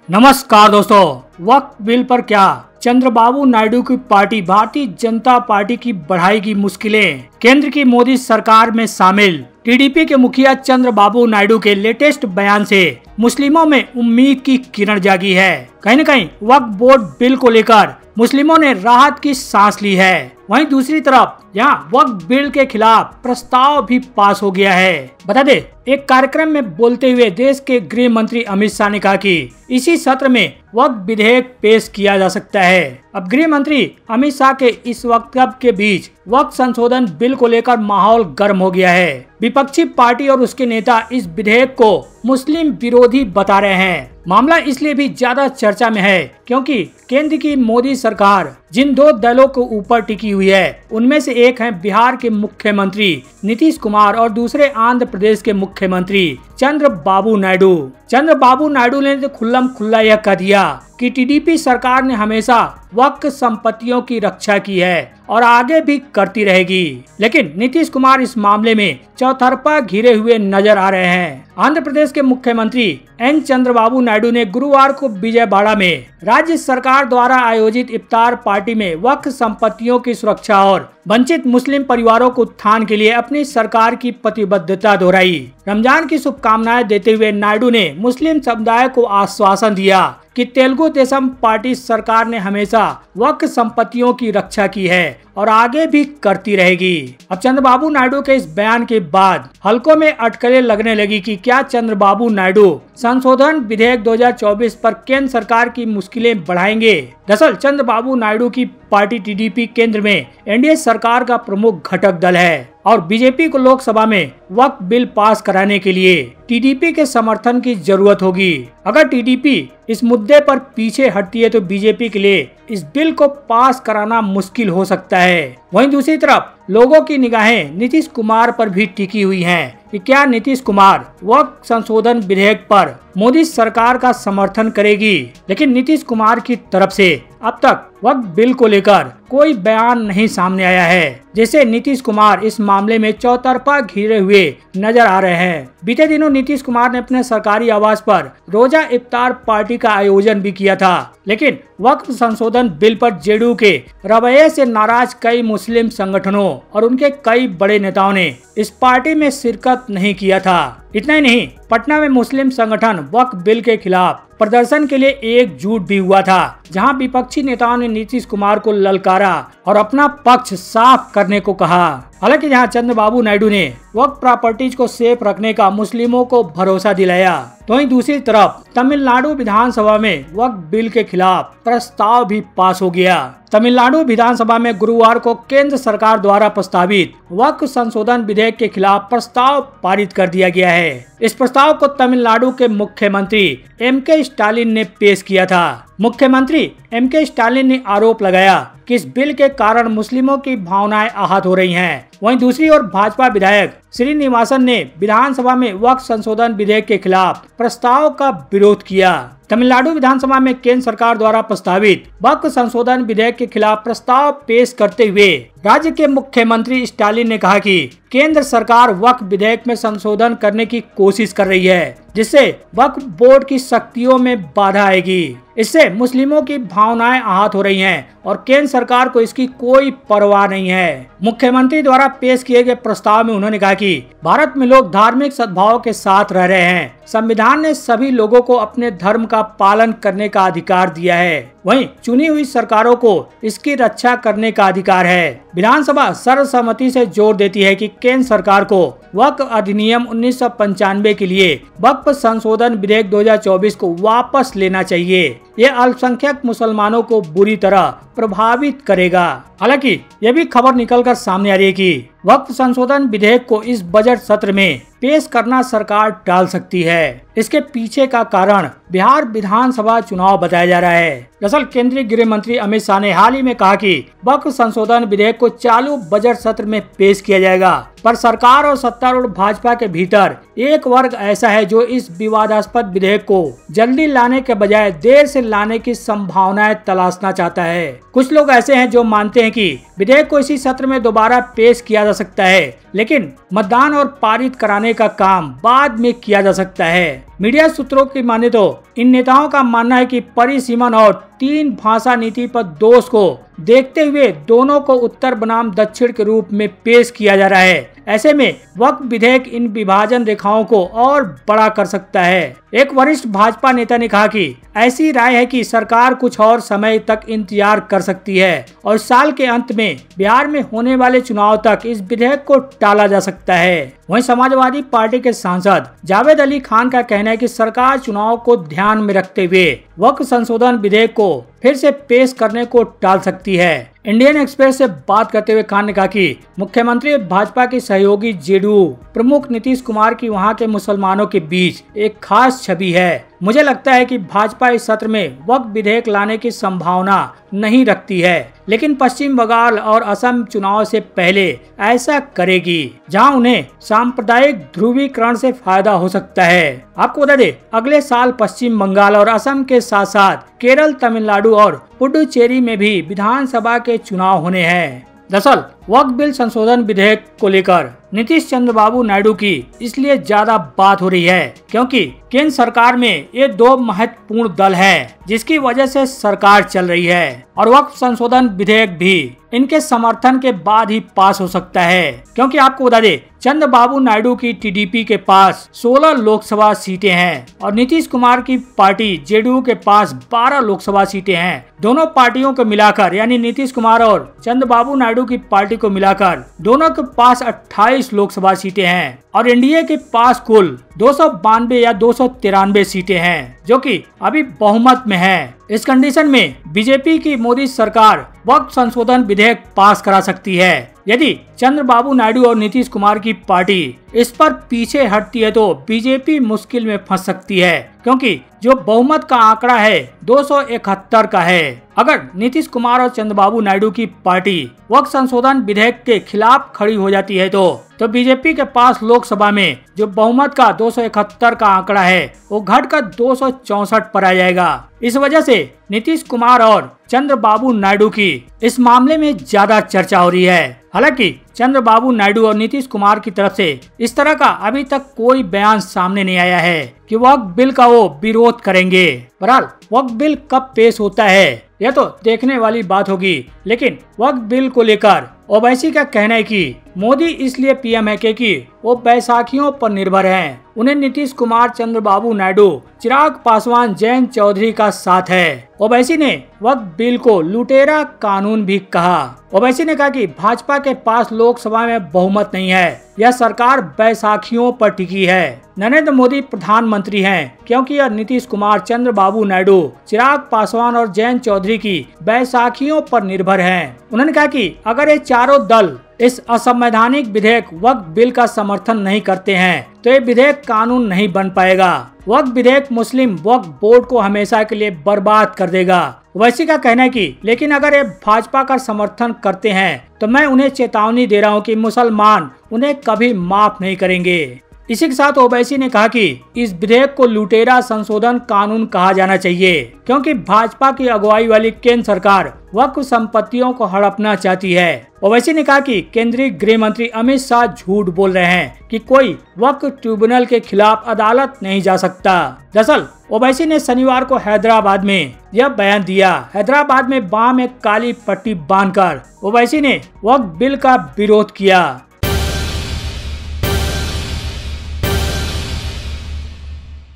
नमस्कार दोस्तों, वक्फ बिल पर क्या चंद्रबाबू नायडू की पार्टी भारतीय जनता पार्टी की बढ़ाएगी मुश्किलें। केंद्र की मोदी सरकार में शामिल टीडीपी के मुखिया चंद्रबाबू नायडू के लेटेस्ट बयान से मुस्लिमों में उम्मीद की किरण जागी है। कहीं न कहीं वक्फ बोर्ड बिल को लेकर मुस्लिमों ने राहत की सांस ली है। वहीं दूसरी तरफ यहाँ वक्फ बिल के खिलाफ प्रस्ताव भी पास हो गया है। बता दे, एक कार्यक्रम में बोलते हुए देश के गृह मंत्री अमित शाह ने कहा कि इसी सत्र में वक्फ विधेयक पेश किया जा सकता है। अब गृह मंत्री अमित शाह के इस वक्तव्य के बीच वक्फ संशोधन बिल को लेकर माहौल गर्म हो गया है। विपक्षी पार्टी और उसके नेता इस विधेयक को मुस्लिम विरोधी बता रहे हैं। मामला इसलिए भी ज्यादा चर्चा में है क्योंकि केंद्र की मोदी सरकार जिन दो दलों के ऊपर टिकी हुई है उनमें से एक है बिहार के मुख्यमंत्री नीतीश कुमार और दूसरे आंध्र प्रदेश के मुख्यमंत्री चंद्रबाबू नायडू। चंद्रबाबू नायडू ने तो खुल्लम खुल्ला यह कह दिया कि टीडीपी सरकार ने हमेशा वक्फ संपत्तियों की रक्षा की है और आगे भी करती रहेगी। लेकिन नीतीश कुमार इस मामले में चौतरफा घिरे हुए नजर आ रहे हैं। आंध्र प्रदेश के मुख्यमंत्री एन चंद्रबाबू नायडू ने गुरुवार को विजयवाड़ा में राज्य सरकार द्वारा आयोजित इफ्तार पार्टी में वक्फ संपत्तियों की सुरक्षा और वंचित मुस्लिम परिवारों को उत्थान के लिए अपनी सरकार की प्रतिबद्धता दोहराई। रमजान की शुभकामनाएं देते हुए नायडू ने मुस्लिम समुदाय को आश्वासन दिया कि तेलुगु देशम पार्टी सरकार ने हमेशा वक्फ संपत्तियों की रक्षा की है और आगे भी करती रहेगी। अब चंद्रबाबू नायडू के इस बयान के बाद हलकों में अटकलें लगने लगी कि क्या चंद्रबाबू नायडू संशोधन विधेयक 2024 पर केंद्र सरकार की मुश्किलें बढ़ाएंगे। दरअसल चंद्रबाबू नायडू की पार्टी टीडीपी केंद्र में एनडीए सरकार का प्रमुख घटक दल है और बीजेपी को लोकसभा में वक्फ बिल पास कराने के लिए टीडीपी के समर्थन की जरूरत होगी। अगर टीडीपी इस मुद्दे पर पीछे हटती है तो बीजेपी के लिए इस बिल को पास कराना मुश्किल हो सकता है। वहीं दूसरी तरफ लोगों की निगाहें नीतीश कुमार पर भी टिकी हुई हैं कि क्या नीतीश कुमार वक्फ संशोधन विधेयक पर मोदी सरकार का समर्थन करेगी। लेकिन नीतीश कुमार की तरफ से अब तक वक्फ बिल को लेकर कोई बयान नहीं सामने आया है, जिससे नीतीश कुमार इस मामले में चौतरफा घिरे हुए नजर आ रहे हैं। बीते दिनों नीतीश कुमार ने अपने सरकारी आवास पर रोजा इफ्तार पार्टी का आयोजन भी किया था, लेकिन वक्फ संशोधन बिल पर जेडीयू के रवैये से नाराज कई मुस्लिम संगठनों और उनके कई बड़े नेताओं ने इस पार्टी में शिरकत नहीं किया था। इतना ही नहीं, पटना में मुस्लिम संगठन वक्फ बिल के खिलाफ प्रदर्शन के लिए एकजुट भी हुआ था, जहां विपक्षी नेताओं ने नीतीश कुमार को ललकारा और अपना पक्ष साफ करने को कहा। हालांकि जहां चंद्रबाबू नायडू ने वक्फ प्रॉपर्टीज को सेफ रखने का मुस्लिमों को भरोसा दिलाया, तो वहीं दूसरी तरफ तमिलनाडु विधानसभा में वक्फ बिल के खिलाफ प्रस्ताव भी पास हो गया। तमिलनाडु विधानसभा में गुरुवार को केंद्र सरकार द्वारा प्रस्तावित वक्फ संशोधन विधेयक के खिलाफ प्रस्ताव पारित कर दिया गया है। इस प्रस्ताव को तमिलनाडु के मुख्यमंत्री एम.के. स्टालिन ने पेश किया था। मुख्यमंत्री एम.के. स्टालिन ने आरोप लगाया कि इस बिल के कारण मुस्लिमों की भावनाएं आहत हो रही हैं। वहीं दूसरी ओर भाजपा विधायक श्रीनिवासन ने विधानसभा में वक्फ संशोधन विधेयक के खिलाफ प्रस्ताव का विरोध किया। तमिलनाडु विधानसभा में केंद्र सरकार द्वारा प्रस्तावित वक्फ संशोधन विधेयक के खिलाफ प्रस्ताव पेश करते हुए राज्य के मुख्यमंत्री स्टालिन ने कहा कि केंद्र सरकार वक्फ विधेयक में संशोधन करने की कोशिश कर रही है, जिससे वक्फ बोर्ड की शक्तियों में बाधा आएगी। इससे मुस्लिमों की भावनाएं आहत हो रही हैं और केंद्र सरकार को इसकी कोई परवाह नहीं है। मुख्यमंत्री द्वारा पेश किए गए प्रस्ताव में उन्होंने कहा कि भारत में लोग धार्मिक सद्भाव के साथ रह रहे हैं। संविधान ने सभी लोगों को अपने धर्म का पालन करने का अधिकार दिया है, वहीं चुनी हुई सरकारों को इसकी रक्षा करने का अधिकार है। विधानसभा सर्वसम्मति से जोर देती है कि केंद्र सरकार को वक्फ अधिनियम 1995 के लिए वक्फ संशोधन विधेयक 2024 को वापस लेना चाहिए। यह अल्पसंख्यक मुसलमानों को बुरी तरह प्रभावित करेगा। हालांकि यह भी खबर निकलकर सामने आ रही है कि वक्फ संशोधन विधेयक को इस बजट सत्र में पेश करना सरकार टाल सकती है। इसके पीछे का कारण बिहार विधानसभा चुनाव बताया जा रहा है। दरअसल केंद्रीय गृह मंत्री अमित शाह ने हाल ही में कहा कि वक्फ संशोधन विधेयक को चालू बजट सत्र में पेश किया जाएगा, पर सरकार और सत्तारूढ़ भाजपा के भीतर एक वर्ग ऐसा है जो इस विवादास्पद विधेयक को जल्दी लाने के बजाय देर से लाने की संभावनाएं तलाशना चाहता है। कुछ लोग ऐसे हैं जो मानते हैं कि विधेयक को इसी सत्र में दोबारा पेश किया जा सकता है, लेकिन मतदान और पारित कराने का काम बाद में किया जा सकता है। मीडिया सूत्रों की माने तो इन नेताओं का मानना है कि परिसीमन और 3 भाषा नीति पर दोष को देखते हुए दोनों को उत्तर बनाम दक्षिण के रूप में पेश किया जा रहा है। ऐसे में वक्फ विधेयक इन विभाजन रेखाओं को और बड़ा कर सकता है। एक वरिष्ठ भाजपा नेता ने कहा कि ऐसी राय है कि सरकार कुछ और समय तक इंतजार कर सकती है और साल के अंत में बिहार में होने वाले चुनाव तक इस विधेयक को टाला जा सकता है। वहीं समाजवादी पार्टी के सांसद जावेद अली खान का कहना है कि सरकार चुनाव को ध्यान में रखते हुए वक्फ संशोधन विधेयक को फिर से पेश करने को टाल सकती है। इंडियन एक्सप्रेस से बात करते हुए खान ने कहा कि मुख्यमंत्री भाजपा के सहयोगी जेडीयू प्रमुख नीतीश कुमार की वहां के मुसलमानों के बीच एक खास छवि है। मुझे लगता है कि भाजपा इस सत्र में वक्फ विधेयक लाने की संभावना नहीं रखती है, लेकिन पश्चिम बंगाल और असम चुनाव से पहले ऐसा करेगी, जहां उन्हें सांप्रदायिक ध्रुवीकरण से फायदा हो सकता है। आपको बता दें, अगले साल पश्चिम बंगाल और असम के साथ साथ केरल, तमिलनाडु और पुडुचेरी में भी विधानसभा के चुनाव होने हैं। दरअसल वक्फ बिल संशोधन विधेयक को लेकर नीतीश चंद्रबाबू नायडू की इसलिए ज्यादा बात हो रही है क्योंकि केंद्र सरकार में ये 2 महत्वपूर्ण दल हैं, जिसकी वजह से सरकार चल रही है और वक्फ संशोधन विधेयक भी इनके समर्थन के बाद ही पास हो सकता है। क्योंकि आपको बता दें, चंद्रबाबू नायडू की टीडीपी के पास 16 लोकसभा सीटें हैं और नीतीश कुमार की पार्टी जेडीयू के पास 12 लोकसभा सीटें हैं। दोनों पार्टियों को मिलाकर, यानी नीतीश कुमार और चंद्रबाबू नायडू की पार्टी को मिलाकर दोनों के पास 28 लोकसभा सीटें हैं और एनडीए के पास कुल 292 या 293 सीटें हैं, जो कि अभी बहुमत में है। इस कंडीशन में बीजेपी की मोदी सरकार वक्फ संशोधन विधेयक पास करा सकती है। यदि चंद्रबाबू नायडू और नीतीश कुमार की पार्टी इस पर पीछे हटती है तो बीजेपी मुश्किल में फंस सकती है, क्योंकि जो बहुमत का आंकड़ा है 271 का है। अगर नीतीश कुमार और चंद्रबाबू नायडू की पार्टी वक्फ संशोधन विधेयक के खिलाफ खड़ी हो जाती है तो बीजेपी के पास लोकसभा में जो बहुमत का 271 का आंकड़ा है वो घटकर 264 पर आ जाएगा। इस वजह से नीतीश कुमार और चंद्रबाबू नायडू की इस मामले में ज्यादा चर्चा हो रही है। हालांकि चंद्रबाबू नायडू और नीतीश कुमार की तरफ से इस तरह का अभी तक कोई बयान सामने नहीं आया है कि वक्फ बिल का वो विरोध करेंगे। बहरहाल वक्फ बिल कब पेश होता है यह तो देखने वाली बात होगी, लेकिन वक्फ बिल को लेकर ओवैसी का कहना है कि मोदी इसलिए पीएम है क्योंकि वो बैसाखियों पर निर्भर हैं। उन्हें नीतीश कुमार, चंद्रबाबू नायडू, चिराग पासवान, जयंत चौधरी का साथ है। ओवैसी ने वक्फ बिल को लुटेरा कानून भी कहा। ओवैसी ने कहा कि भाजपा के पास लोकसभा में बहुमत नहीं है, यह सरकार बैसाखियों पर टिकी है। नरेंद्र मोदी प्रधानमंत्री हैं क्योंकि यह नीतीश कुमार, चंद्रबाबू नायडू, चिराग पासवान और जयंत चौधरी की बैसाखियों पर निर्भर हैं। उन्होंने कहा कि अगर ये चारों दल इस असंवैधानिक विधेयक वक्फ बिल का समर्थन नहीं करते हैं तो ये विधेयक कानून नहीं बन पाएगा। वक्फ विधेयक मुस्लिम वक्फ बोर्ड को हमेशा के लिए बर्बाद कर देगा। ओवैसी का कहना है कि लेकिन अगर ये भाजपा का समर्थन करते हैं तो मैं उन्हें चेतावनी दे रहा हूं कि मुसलमान उन्हें कभी माफ नहीं करेंगे। इसी के साथ ओवैसी ने कहा कि इस विधेयक को लुटेरा संशोधन कानून कहा जाना चाहिए क्योंकि भाजपा की अगुवाई वाली केंद्र सरकार वक्फ संपत्तियों को हड़पना चाहती है। ओवैसी ने कहा कि केंद्रीय गृह मंत्री अमित शाह झूठ बोल रहे हैं कि कोई वक्फ ट्रिब्यूनल के खिलाफ अदालत नहीं जा सकता। दरअसल ओवैसी ने शनिवार को हैदराबाद में यह बयान दिया। हैदराबाद में बाह में काली पट्टी बांधकर ओवैसी ने वक्फ बिल का विरोध किया।